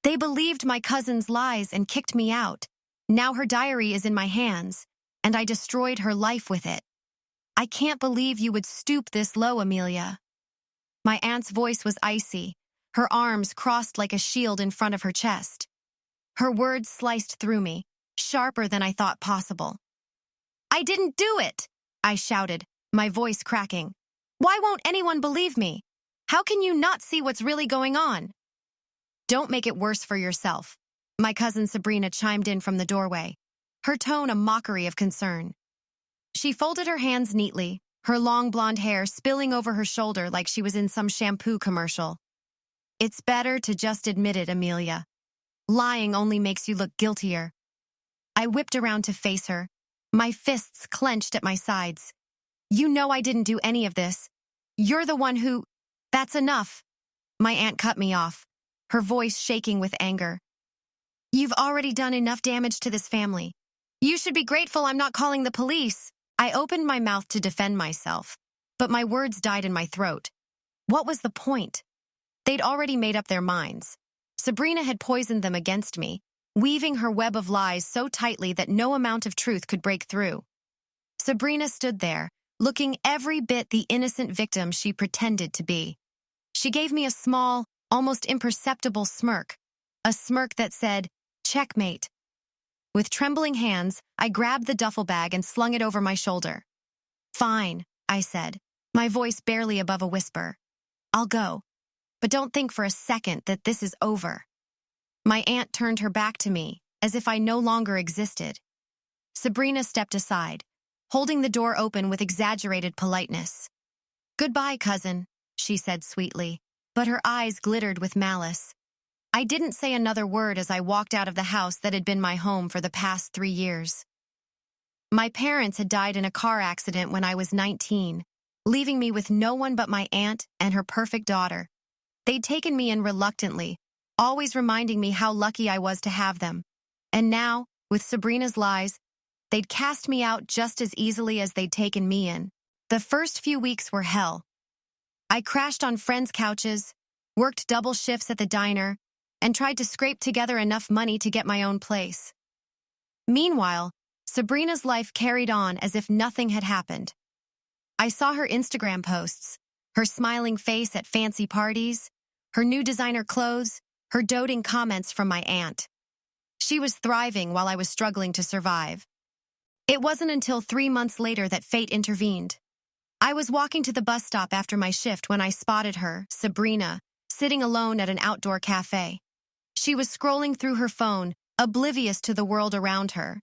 They believed my cousin's lies and kicked me out. Now her diary is in my hands, and I destroyed her life with it. I can't believe you would stoop this low, Amelia. My aunt's voice was icy, her arms crossed like a shield in front of her chest. Her words sliced through me, sharper than I thought possible. I didn't do it, I shouted, my voice cracking. Why won't anyone believe me? How can you not see what's really going on? Don't make it worse for yourself. My cousin Sabrina chimed in from the doorway, her tone a mockery of concern. She folded her hands neatly, her long blonde hair spilling over her shoulder like she was in some shampoo commercial. It's better to just admit it, Amelia. Lying only makes you look guiltier. I whipped around to face her, my fists clenched at my sides. You know I didn't do any of this. You're the one who... That's enough. My aunt cut me off, her voice shaking with anger. You've already done enough damage to this family. You should be grateful I'm not calling the police. I opened my mouth to defend myself, but my words died in my throat. What was the point? They'd already made up their minds. Sabrina had poisoned them against me, weaving her web of lies so tightly that no amount of truth could break through. Sabrina stood there, looking every bit the innocent victim she pretended to be. She gave me a small, almost imperceptible smirk, a smirk that said, "Checkmate." With trembling hands, I grabbed the duffel bag and slung it over my shoulder. Fine, I said, my voice barely above a whisper. I'll go, but don't think for a second that this is over. My aunt turned her back to me, as if I no longer existed. Sabrina stepped aside, holding the door open with exaggerated politeness. Goodbye, cousin, she said sweetly, but her eyes glittered with malice. I didn't say another word as I walked out of the house that had been my home for the past 3 years. My parents had died in a car accident when I was 19, leaving me with no one but my aunt and her perfect daughter. They'd taken me in reluctantly, always reminding me how lucky I was to have them. And now, with Sabrina's lies, they'd cast me out just as easily as they'd taken me in. The first few weeks were hell. I crashed on friends' couches, worked double shifts at the diner, and tried to scrape together enough money to get my own place. Meanwhile, Sabrina's life carried on as if nothing had happened. I saw her Instagram posts, her smiling face at fancy parties, her new designer clothes, her doting comments from my aunt. She was thriving while I was struggling to survive. It wasn't until 3 months later that fate intervened. I was walking to the bus stop after my shift when I spotted her, Sabrina, sitting alone at an outdoor cafe. She was scrolling through her phone, oblivious to the world around her.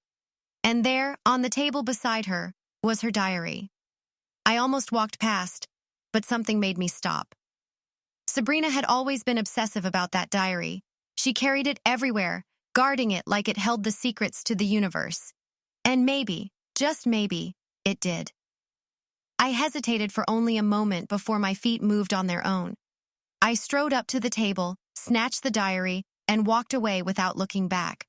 And there, on the table beside her, was her diary. I almost walked past, but something made me stop. Sabrina had always been obsessive about that diary. She carried it everywhere, guarding it like it held the secrets to the universe. And maybe, just maybe, it did. I hesitated for only a moment before my feet moved on their own. I strode up to the table, snatched the diary, and walked away without looking back.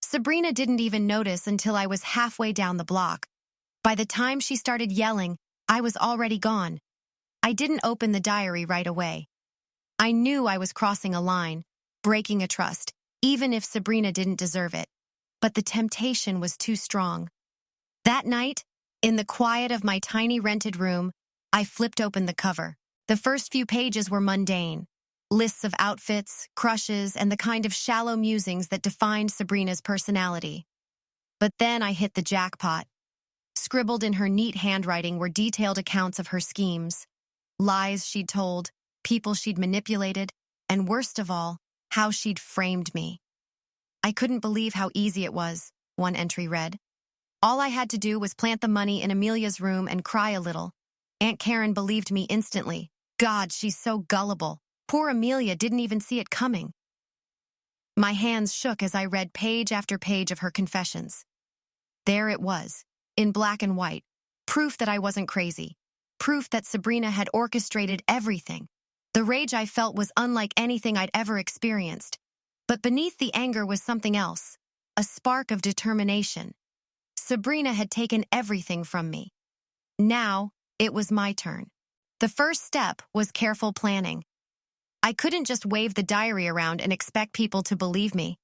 Sabrina didn't even notice until I was halfway down the block. By the time she started yelling, I was already gone. I didn't open the diary right away. I knew I was crossing a line, breaking a trust, even if Sabrina didn't deserve it. But the temptation was too strong. That night, in the quiet of my tiny rented room, I flipped open the cover. The first few pages were mundane. Lists of outfits, crushes, and the kind of shallow musings that defined Sabrina's personality. But then I hit the jackpot. Scribbled in her neat handwriting were detailed accounts of her schemes, lies she'd told, people she'd manipulated, and worst of all, how she'd framed me. I couldn't believe how easy it was, one entry read. All I had to do was plant the money in Amelia's room and cry a little. Aunt Karen believed me instantly. God, she's so gullible. Poor Amelia didn't even see it coming. My hands shook as I read page after page of her confessions. There it was, in black and white, proof that I wasn't crazy, proof that Sabrina had orchestrated everything. The rage I felt was unlike anything I'd ever experienced. But beneath the anger was something else, a spark of determination. Sabrina had taken everything from me. Now, it was my turn. The first step was careful planning. I couldn't just wave the diary around and expect people to believe me.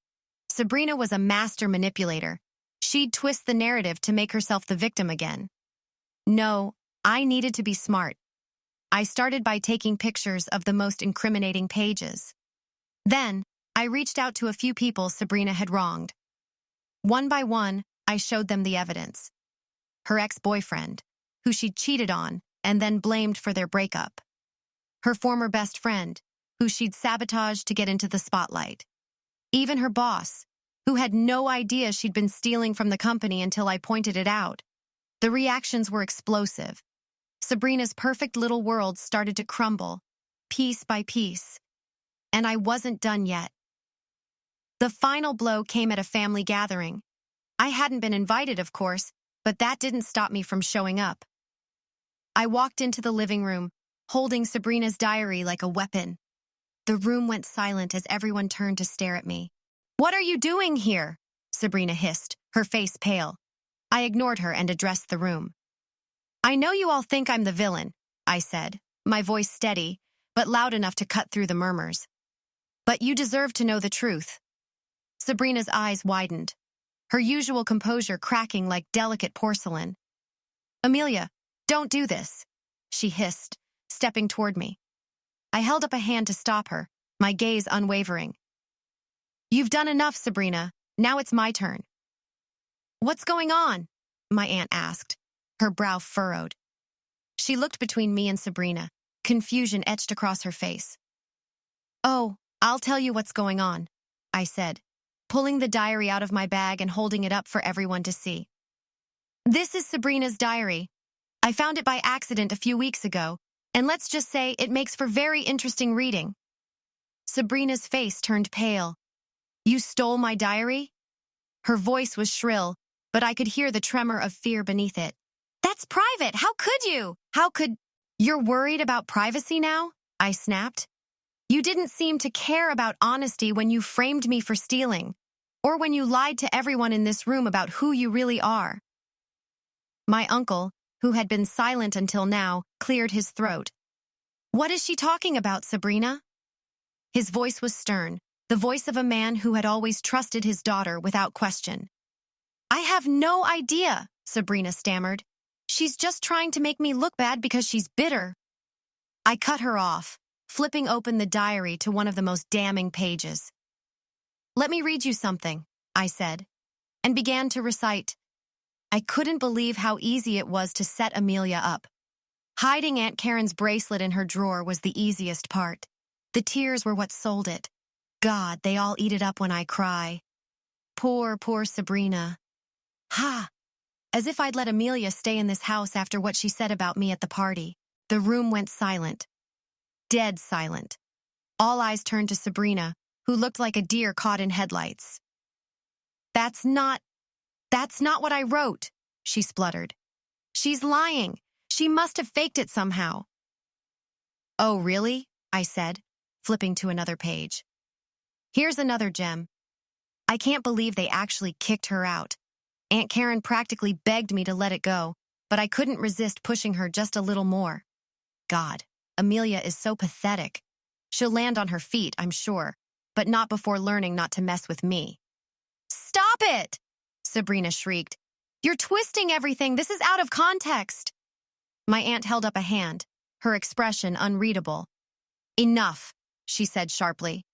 Sabrina was a master manipulator. She'd twist the narrative to make herself the victim again. No, I needed to be smart. I started by taking pictures of the most incriminating pages. Then, I reached out to a few people Sabrina had wronged. One by one, I showed them the evidence. Her ex-boyfriend, who she'd cheated on and then blamed for their breakup. Her former best friend, who she'd sabotaged to get into the spotlight. Even her boss, who had no idea she'd been stealing from the company until I pointed it out. The reactions were explosive. Sabrina's perfect little world started to crumble, piece by piece. And I wasn't done yet. The final blow came at a family gathering. I hadn't been invited, of course, but that didn't stop me from showing up. I walked into the living room, holding Sabrina's diary like a weapon. The room went silent as everyone turned to stare at me. "What are you doing here?" Sabrina hissed, her face pale. I ignored her and addressed the room. "I know you all think I'm the villain," I said, my voice steady, but loud enough to cut through the murmurs. "But you deserve to know the truth." Sabrina's eyes widened, her usual composure cracking like delicate porcelain. "Amelia, don't do this," she hissed, stepping toward me. I held up a hand to stop her, my gaze unwavering. "You've done enough, Sabrina. Now it's my turn." "What's going on?" my aunt asked, her brow furrowed. She looked between me and Sabrina, confusion etched across her face. "Oh, I'll tell you what's going on," I said, pulling the diary out of my bag and holding it up for everyone to see. "This is Sabrina's diary. I found it by accident a few weeks ago, and let's just say it makes for very interesting reading." Sabrina's face turned pale. "You stole my diary?" Her voice was shrill, but I could hear the tremor of fear beneath it. "That's private! How could you? How could—" "You're worried about privacy now?" I snapped. "You didn't seem to care about honesty when you framed me for stealing, or when you lied to everyone in this room about who you really are." My uncle, who had been silent until now, cleared his throat. "What is she talking about, Sabrina?" His voice was stern, the voice of a man who had always trusted his daughter without question. "I have no idea," Sabrina stammered. "She's just trying to make me look bad because she's bitter." I cut her off, flipping open the diary to one of the most damning pages. "Let me read you something," I said, and began to recite. I couldn't believe how easy it was to set Amelia up. Hiding Aunt Karen's bracelet in her drawer was the easiest part. The tears were what sold it. God, they all eat it up when I cry. Poor, poor Sabrina. Ha! As if I'd let Amelia stay in this house after what she said about me at the party. The room went silent. Dead silent. All eyes turned to Sabrina, who looked like a deer caught in headlights. That's not what I wrote," she spluttered. "She's lying. She must have faked it somehow." "Oh, really?" I said, flipping to another page. "Here's another gem. I can't believe they actually kicked her out. Aunt Karen practically begged me to let it go, but I couldn't resist pushing her just a little more. God, Amelia is so pathetic. She'll land on her feet, I'm sure, but not before learning not to mess with me." "Stop it!" Sabrina shrieked. "You're twisting everything. This is out of context." My aunt held up a hand, her expression unreadable. "Enough," she said sharply.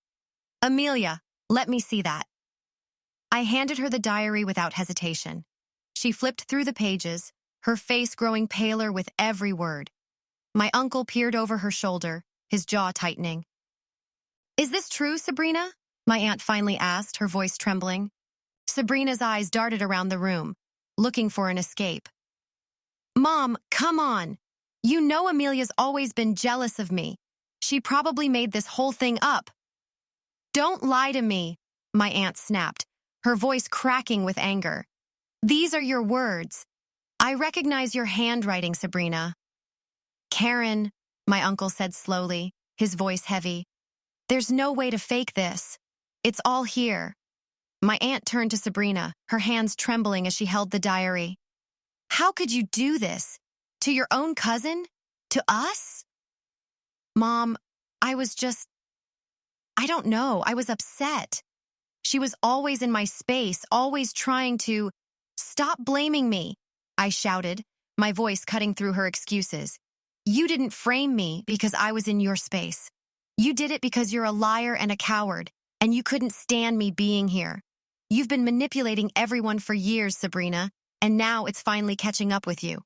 "Amelia, let me see that." I handed her the diary without hesitation. She flipped through the pages, her face growing paler with every word. My uncle peered over her shoulder, his jaw tightening. "Is this true, Sabrina?" my aunt finally asked, her voice trembling. Sabrina's eyes darted around the room, looking for an escape. "Mom, come on. You know Amelia's always been jealous of me. She probably made this whole thing up." "Don't lie to me," my aunt snapped, her voice cracking with anger. "These are your words. I recognize your handwriting, Sabrina." "Karen," my uncle said slowly, his voice heavy. "There's no way to fake this. It's all here." My aunt turned to Sabrina, her hands trembling as she held the diary. "How could you do this? To your own cousin? To us?" "Mom, I was just..." I don't know. I was upset. She was always in my space, always trying to... Stop blaming me, I shouted, my voice cutting through her excuses. You didn't frame me because I was in your space. You did it because you're a liar and a coward, and you couldn't stand me being here. You've been manipulating everyone for years, Sabrina, and now it's finally catching up with you.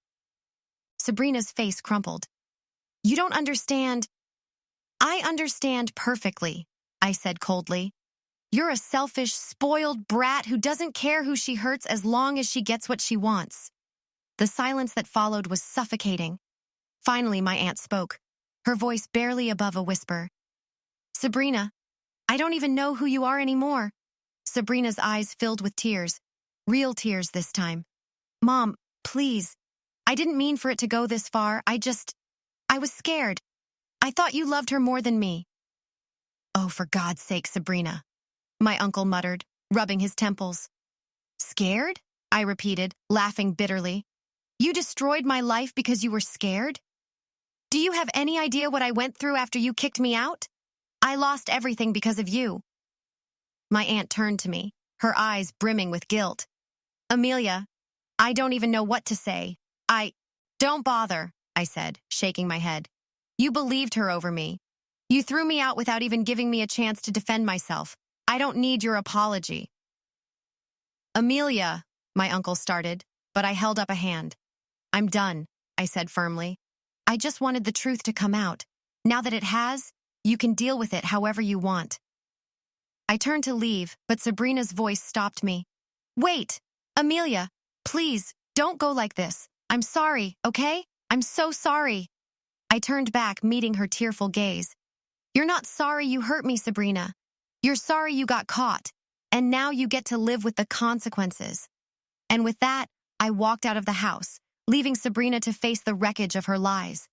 Sabrina's face crumpled. You don't understand. I understand perfectly, I said coldly. You're a selfish, spoiled brat who doesn't care who she hurts as long as she gets what she wants. The silence that followed was suffocating. Finally, my aunt spoke, her voice barely above a whisper. Sabrina, I don't even know who you are anymore. Sabrina's eyes filled with tears, real tears this time. Mom, please. I didn't mean for it to go this far. I was scared. I thought you loved her more than me. Oh, for God's sake, Sabrina, my uncle muttered, rubbing his temples. Scared? I repeated, laughing bitterly. You destroyed my life because you were scared? Do you have any idea what I went through after you kicked me out? I lost everything because of you. My aunt turned to me, her eyes brimming with guilt. Amelia, I don't even know what to say. Don't bother, I said, shaking my head. You believed her over me. You threw me out without even giving me a chance to defend myself. I don't need your apology. Amelia, my uncle started, but I held up a hand. I'm done, I said firmly. I just wanted the truth to come out. Now that it has, you can deal with it however you want. I turned to leave, but Sabrina's voice stopped me. Wait, Amelia, please, don't go like this. I'm sorry, okay? I'm so sorry. I turned back, meeting her tearful gaze. You're not sorry you hurt me, Sabrina. You're sorry you got caught, and now you get to live with the consequences. And with that, I walked out of the house, leaving Sabrina to face the wreckage of her lies.